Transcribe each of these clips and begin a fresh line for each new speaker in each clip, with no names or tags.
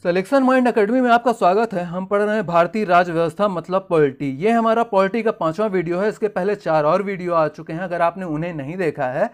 Selection mind academy में आपका स्वागत है। हम पढ़ रहे हैं भारतीय राज्य व्यवस्था मतलब पॉलिटी। ये हमारा पॉलिटी का 5वां वीडियो है। इसके पहले 4 और वीडियो आ चुके हैं। अगर आपने उन्हें नहीं देखा है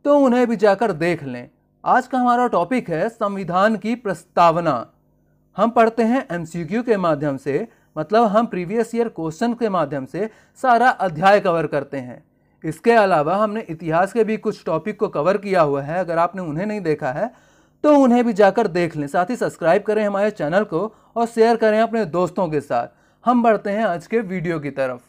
तो उन्हें भी जाकर देख लें। आज का हमारा टॉपिक है संविधान की प्रस्तावना। हम पढ़ते हैं एमसीक्यू के माध्यम से, मतलब हम प्रीवियस ईयर क्वेश्चन के माध्यम से सारा अध्याय कवर करते हैं। इसके अलावा हमने इतिहास के भी कुछ टॉपिक को कवर किया हुआ है। अगर आपने उन्हें नहीं देखा है तो उन्हें भी जाकर देख लें। साथ ही सब्सक्राइब करें हमारे चैनल को और शेयर करें अपने दोस्तों के साथ। हम बढ़ते हैं आज के वीडियो की तरफ।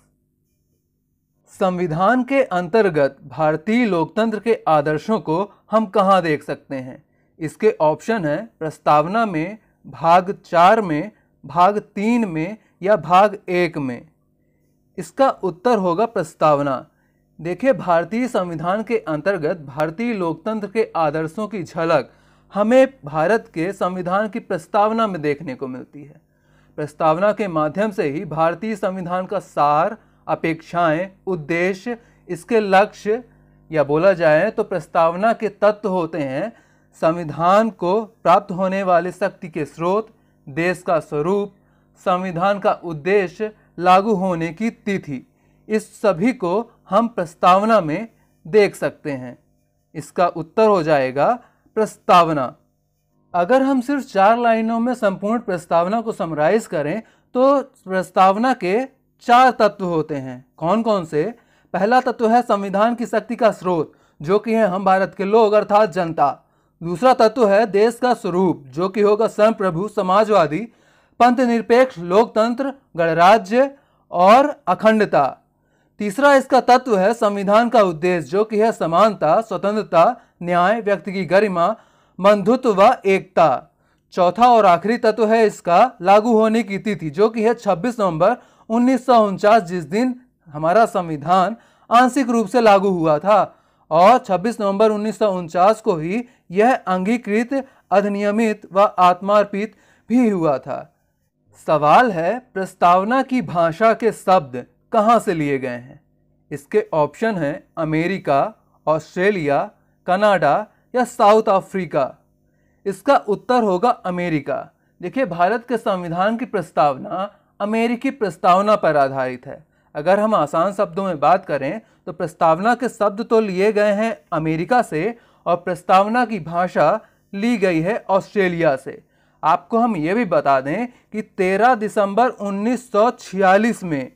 संविधान के अंतर्गत भारतीय लोकतंत्र के आदर्शों को हम कहाँ देख सकते हैं? इसके ऑप्शन है प्रस्तावना में, भाग 4 में, भाग 3 में या भाग 1 में। इसका उत्तर होगा प्रस्तावना। देखिए, भारतीय संविधान के अंतर्गत भारतीय लोकतंत्र के आदर्शों की झलक हमें भारत के संविधान की प्रस्तावना में देखने को मिलती है। प्रस्तावना के माध्यम से ही भारतीय संविधान का सार, अपेक्षाएं, उद्देश्य, इसके लक्ष्य या बोला जाए तो प्रस्तावना के तत्व होते हैं संविधान को प्राप्त होने वाले शक्ति के स्रोत, देश का स्वरूप, संविधान का उद्देश्य, लागू होने की तिथि। इस सभी को हम प्रस्तावना में देख सकते हैं। इसका उत्तर हो जाएगा प्रस्तावना। अगर हम सिर्फ 4 लाइनों में संपूर्ण प्रस्तावना को समराइज करें तो प्रस्तावना के 4 तत्व होते हैं। कौन कौन से? पहला तत्व है संविधान की शक्ति का स्रोत, जो कि है हम भारत के लोग अर्थात जनता। दूसरा तत्व है देश का स्वरूप, जो कि होगा संप्रभु, समाजवादी, पंथ निरपेक्ष, लोकतंत्र, गणराज्य और अखंडता। तीसरा इसका तत्व है संविधान का उद्देश्य, जो कि है समानता, स्वतंत्रता, न्याय, व्यक्ति की गरिमा, बंधुत्व व एकता। चौथा और आखिरी तत्व है इसका लागू होने की तिथि, जो कि है 26 नवंबर 1949, जिस दिन हमारा संविधान आंशिक रूप से लागू हुआ था और 26 नवंबर 1949 को ही यह अंगीकृत, अधिनियमित व आत्मार्पित भी हुआ था। सवाल है प्रस्तावना की भाषा के शब्द कहाँ से लिए गए हैं? इसके ऑप्शन हैं अमेरिका, ऑस्ट्रेलिया, कनाडा या साउथ अफ्रीका। इसका उत्तर होगा अमेरिका। देखिए, भारत के संविधान की प्रस्तावना अमेरिकी प्रस्तावना पर आधारित है। अगर हम आसान शब्दों में बात करें तो प्रस्तावना के शब्द तो लिए गए हैं अमेरिका से और प्रस्तावना की भाषा ली गई है ऑस्ट्रेलिया से। आपको हम ये भी बता दें कि 13 दिसंबर 1946 में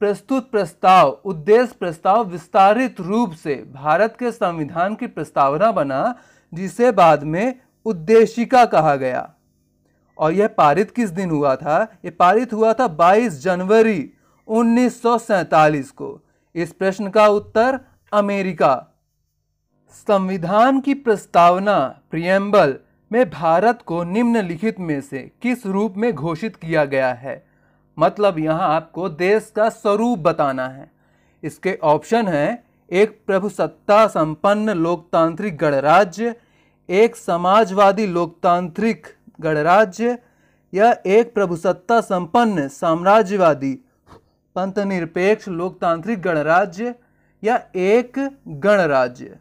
प्रस्तुत प्रस्ताव, उद्देश्य प्रस्ताव विस्तारित रूप से भारत के संविधान की प्रस्तावना बना, जिसे बाद में उद्देशिका कहा गया। और यह पारित किस दिन हुआ था? यह पारित हुआ था 22 जनवरी 1947 को। इस प्रश्न का उत्तर अमेरिका। संविधान की प्रस्तावना प्रियम्बल में भारत को निम्नलिखित में से किस रूप में घोषित किया गया है? मतलब यहाँ आपको देश का स्वरूप बताना है। इसके ऑप्शन हैं एक प्रभुसत्ता संपन्न लोकतांत्रिक गणराज्य, एक समाजवादी लोकतांत्रिक गणराज्य या एक प्रभुसत्ता संपन्न साम्राज्यवादी पंथनिरपेक्ष लोकतांत्रिक गणराज्य या एक गणराज्य।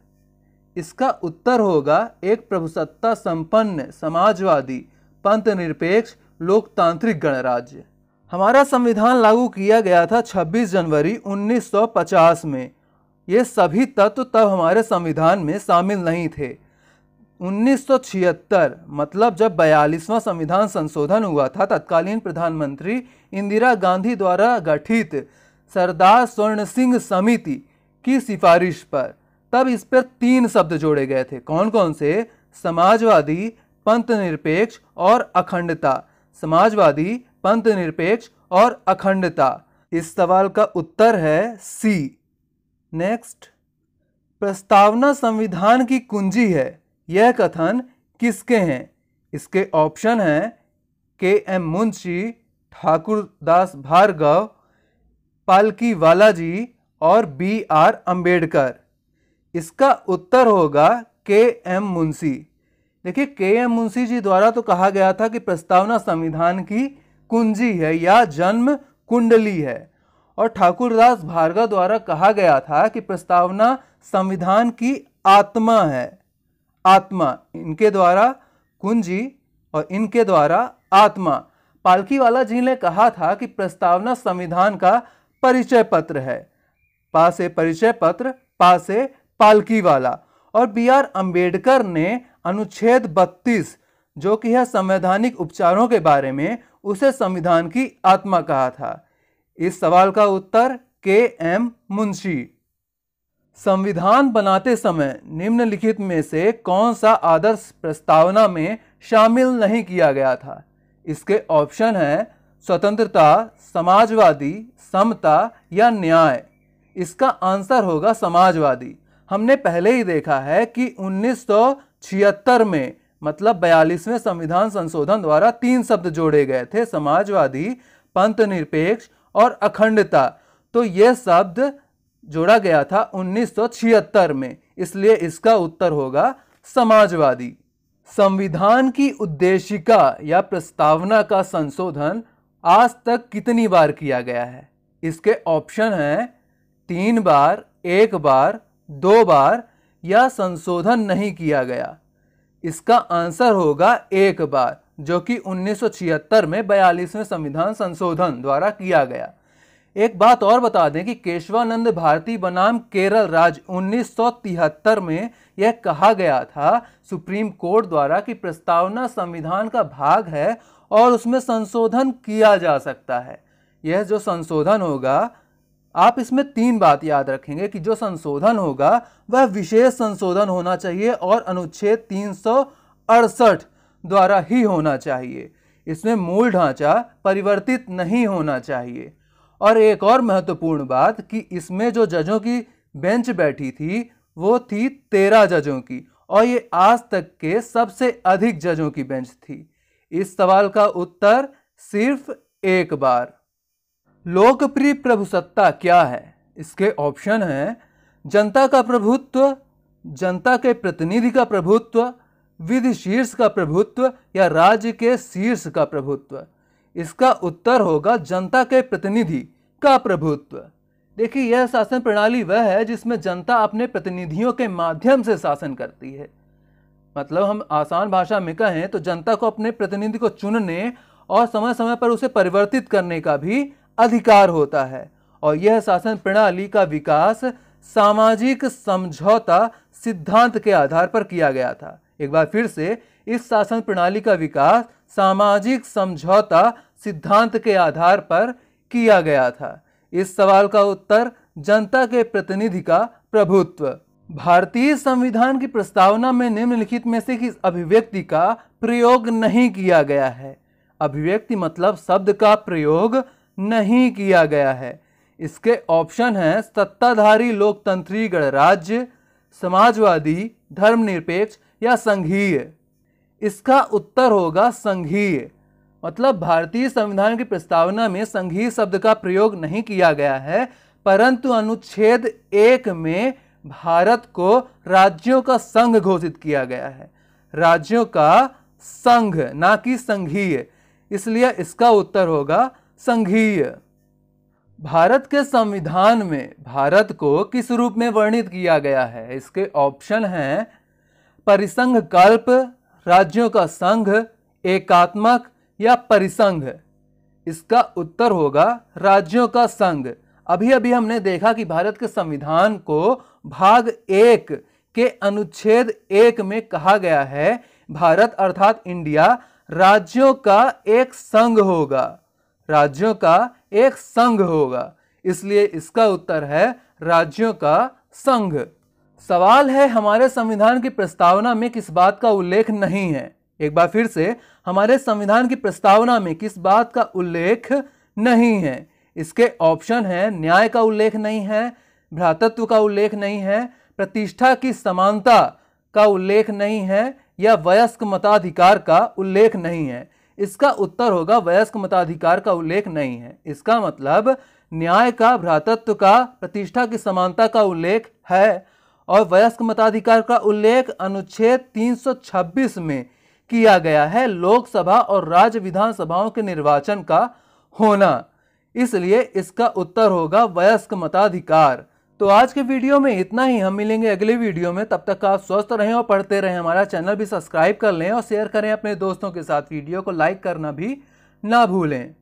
इसका उत्तर होगा एक प्रभुसत्ता संपन्न समाजवादी पंथनिरपेक्ष लोकतांत्रिक गणराज्य। हमारा संविधान लागू किया गया था 26 जनवरी 1950 में। ये सभी तत्व तब हमारे संविधान में शामिल नहीं थे। 1976 मतलब जब 42वां संविधान संशोधन हुआ था, तत्कालीन प्रधानमंत्री इंदिरा गांधी द्वारा गठित सरदार स्वर्ण सिंह समिति की सिफारिश पर, तब इस पर 3 शब्द जोड़े गए थे। कौन कौन से? समाजवादी, पंथनिरपेक्ष और अखंडता। समाजवादी, पंथनिरपेक्ष और अखंडता। इस सवाल का उत्तर है सी। नेक्स्ट, प्रस्तावना संविधान की कुंजी है, यह कथन किसके हैं? इसके ऑप्शन हैं के.एम. मुंशी, ठाकुरदास भार्गव, पालकी वालाजी और बी.आर. अंबेडकर। इसका उत्तर होगा के.एम. मुंशी। देखिए, के.एम. मुंशी जी द्वारा तो कहा गया था कि प्रस्तावना संविधान की कुंजी है या जन्म कुंडली है, और ठाकुरदास भार्गव द्वारा कहा गया था कि प्रस्तावना संविधान की आत्मा है। आत्मा, इनके द्वारा कुंजी और इनके द्वारा आत्मा। पालकीवाला जी ने कहा था कि प्रस्तावना संविधान का परिचय पत्र है। पा से परिचय पत्र, पा से पालकीवाला। और बी.आर. अंबेडकर ने अनुच्छेद 32 जो कि है संवैधानिक उपचारों के बारे में, उसे संविधान की आत्मा कहा था। इस सवाल का उत्तर के.एम. मुंशी। संविधान बनाते समय निम्नलिखित में से कौन सा आदर्श प्रस्तावना में शामिल नहीं किया गया था? इसके ऑप्शन है स्वतंत्रता, समाजवादी, समता या न्याय। इसका आंसर होगा समाजवादी। हमने पहले ही देखा है कि 1976 में मतलब 42वें संविधान संशोधन द्वारा 3 शब्द जोड़े गए थे, समाजवादी, पंथ निरपेक्ष और अखंडता। तो यह शब्द जोड़ा गया था 1976 में, इसलिए इसका उत्तर होगा समाजवादी। संविधान की उद्देशिका या प्रस्तावना का संशोधन आज तक कितनी बार किया गया है? इसके ऑप्शन हैं 3 बार, 1 बार, 2 बार या संशोधन नहीं किया गया। इसका आंसर होगा 1 बार, जो कि 1976 में 42वें संविधान संशोधन द्वारा किया गया। एक बात और बता दें कि केशवानंद भारती बनाम केरल राज्य 1973 में यह कहा गया था सुप्रीम कोर्ट द्वारा कि प्रस्तावना संविधान का भाग है और उसमें संशोधन किया जा सकता है। यह जो संशोधन होगा, आप इसमें 3 बात याद रखेंगे कि जो संशोधन होगा वह विशेष संशोधन होना चाहिए और अनुच्छेद 368 द्वारा ही होना चाहिए। इसमें मूल ढांचा परिवर्तित नहीं होना चाहिए। और एक और महत्वपूर्ण बात कि इसमें जो जजों की बेंच बैठी थी वो थी 13 जजों की, और ये आज तक के सबसे अधिक जजों की बेंच थी। इस सवाल का उत्तर सिर्फ 1 बार। लोकप्रिय प्रभुसत्ता क्या है? इसके ऑप्शन हैं जनता का प्रभुत्व, जनता के प्रतिनिधि का प्रभुत्व, विधि शीर्ष का प्रभुत्व या राज्य के शीर्ष का प्रभुत्व। इसका उत्तर होगा जनता के प्रतिनिधि का प्रभुत्व। देखिए, यह शासन प्रणाली वह है जिसमें जनता अपने प्रतिनिधियों के माध्यम से शासन करती है। मतलब हम आसान भाषा में कहें तो जनता को अपने प्रतिनिधि को चुनने और समय समय पर उसे परिवर्तित करने का भी अधिकार होता है। और यह शासन प्रणाली का विकास सामाजिक समझौता सिद्धांत के आधार पर किया गया था। एक बार फिर से, इस शासन प्रणाली का विकास सामाजिक समझौता सिद्धांत के आधार पर किया गया था। इस सवाल का उत्तर जनता के प्रतिनिधि का प्रभुत्व। भारतीय संविधान की प्रस्तावना में निम्नलिखित में से किस अभिव्यक्ति का प्रयोग नहीं किया गया है? अभिव्यक्ति मतलब शब्द का प्रयोग नहीं किया गया है। इसके ऑप्शन हैं सत्ताधारी लोकतंत्री गणराज्य, समाजवादी, धर्मनिरपेक्ष या संघीय। इसका उत्तर होगा संघीय। मतलब भारतीय संविधान की प्रस्तावना में संघीय शब्द का प्रयोग नहीं किया गया है, परंतु अनुच्छेद 1 में भारत को राज्यों का संघ घोषित किया गया है। राज्यों का संघ, ना कि संघीय, इसलिए इसका उत्तर होगा संघीय। भारत के संविधान में भारत को किस रूप में वर्णित किया गया है? इसके ऑप्शन हैं परिसंघ कल्प, राज्यों का संघ, एकात्मक या परिसंघ। इसका उत्तर होगा राज्यों का संघ। अभी अभी हमने देखा कि भारत के संविधान को भाग 1 के अनुच्छेद 1 में कहा गया है भारत अर्थात इंडिया राज्यों का एक संघ होगा। राज्यों का एक संघ होगा, इसलिए इसका उत्तर है राज्यों का संघ। सवाल है, हमारे संविधान की प्रस्तावना में किस बात का उल्लेख नहीं है? एक बार फिर से, हमारे संविधान की प्रस्तावना में किस बात का उल्लेख नहीं है? इसके ऑप्शन है न्याय का उल्लेख नहीं है, भ्रातृत्व का उल्लेख नहीं है, प्रतिष्ठा की समानता का उल्लेख नहीं है या वयस्क मताधिकार का उल्लेख नहीं है। इसका उत्तर होगा वयस्क मताधिकार का उल्लेख नहीं है। इसका मतलब न्याय का, भ्रातृत्व का, प्रतिष्ठा की समानता का उल्लेख है और वयस्क मताधिकार का उल्लेख अनुच्छेद 326 में किया गया है, लोकसभा और राज्य विधानसभाओं के निर्वाचन का होना। इसलिए इसका उत्तर होगा वयस्क मताधिकार। तो आज के वीडियो में इतना ही। हम मिलेंगे अगले वीडियो में। तब तक आप स्वस्थ रहें और पढ़ते रहें। हमारा चैनल भी सब्सक्राइब कर लें और शेयर करें अपने दोस्तों के साथ। वीडियो को लाइक करना भी ना भूलें।